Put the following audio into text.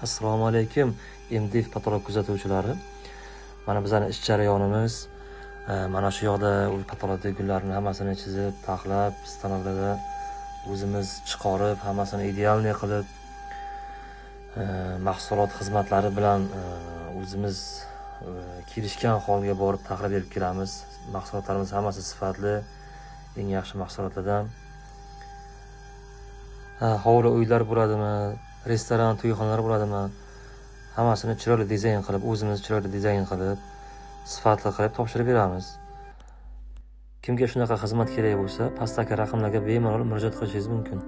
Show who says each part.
Speaker 1: Assalomu alaykum, MDF patolog kuzatuvchilari. Mana bizning ish jarayonimiz mana shu yoqda patologik gullarni hammasini chizib, taxlab, stanoklarda o'zimiz chiqarib, hammasini idealniy qilib, mahsulot xizmatlari bilan o'zimiz kelishgan holga borib taxlab berib kelamiz. Mahsulotlarimiz hammasi sifatli, eng yaxshi mahsulotlardan. Hovli uylar bo'ladimi, restoran, to'yxonalar bo'ladimi, hammasini chiroyli dizayn qilib, o'zimiz chiroyli dizayn qilib, sifatli qilib topshirib beramiz. Kimga shunaqa xizmat kerak bo'lsa, pastdagi raqamlarga bemalol murojaat qilishingiz mumkin.